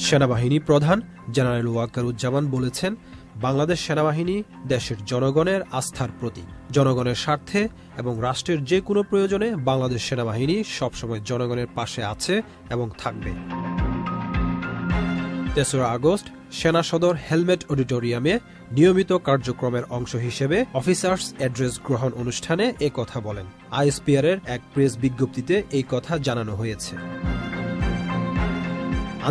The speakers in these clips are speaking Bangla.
সেনাবাহিনী প্রধান জেনারেল ওয়াকারুজ্জামান বলেছেন, বাংলাদেশ সেনাবাহিনী দেশের জনগণের আস্থার প্রতীক। জনগণের স্বার্থে এবং রাষ্ট্রের যে কোনো প্রয়োজনে বাংলাদেশ সেনাবাহিনী সবসময় জনগণের পাশে আছে এবং থাকবে। ৩রা আগস্ট সেনা সদর হেলমেট অডিটোরিয়ামে নিয়মিত কার্যক্রমের অংশ হিসেবে অফিসার্স অ্যাড্রেস গ্রহণ অনুষ্ঠানে এ কথা বলেন। আইএসপিআর এর এক প্রেস বিজ্ঞপ্তিতে এই কথা জানানো হয়েছে।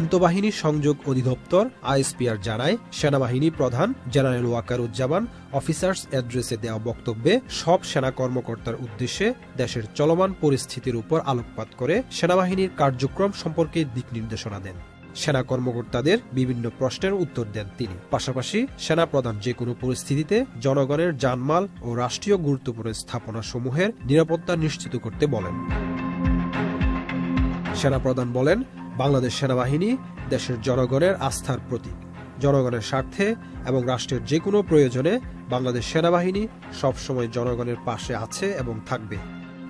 আন্তঃবাহিনী সংযোগ অধিদপ্তর আইএসপিআর জানায়, সেনাবাহিনী প্রধান জেনারেল ওয়াকারুজ্জামান অফিসার্স অ্যাড্রেসে দেওয়া বক্তব্যে সব সেনা কর্মকর্তার উদ্দেশ্যে দেশের চলমান পরিস্থিতির উপর আলোকপাত করে সেনাবাহিনীর কার্যক্রম সম্পর্কে দিক নির্দেশনা দেন। সেনা কর্মকর্তাদের বিভিন্ন প্রশ্নের উত্তর দেন তিনি। পাশাপাশি সেনা প্রধান যে কোনো পরিস্থিতিতে জনগণের জানমাল ও রাষ্ট্রীয় গুরুত্বপূর্ণ স্থাপনাসমূহের নিরাপত্তা নিশ্চিত করতে বলেন। সেনাপ্রধান বলেন, বাংলাদেশ সেনাবাহিনী দেশের জনগণের আস্থার প্রতীক। জনগণের স্বার্থে এবং রাষ্ট্রের যে কোনো প্রয়োজনে বাংলাদেশ সেনাবাহিনী সবসময় জনগণের পাশে আছে এবং থাকবে।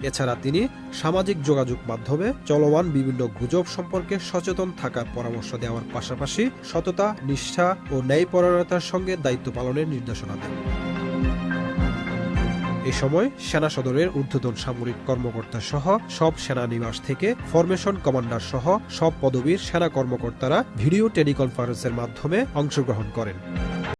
এছাড়া তিনি সামাজিক যোগাযোগ মাধ্যমে চলমান বিভিন্ন গুজব সম্পর্কে সচেতন থাকার পরামর্শ দেওয়ার পাশাপাশি সততা, নিষ্ঠা ও ন্যায়পরায়ণতার সঙ্গে দায়িত্ব পালনের নির্দেশনা দেন। এ সময় সেনা সদরের ঊর্ধ্বতন সামরিক কর্মকর্তা সহ সব সেনানিবাস থেকে ফরমেশন কমান্ডার সহ সব পদবীর সেনা কর্মকর্তারা ভিডিও টেলিকনফারেন্সের মাধ্যমে অংশগ্রহণ করেন।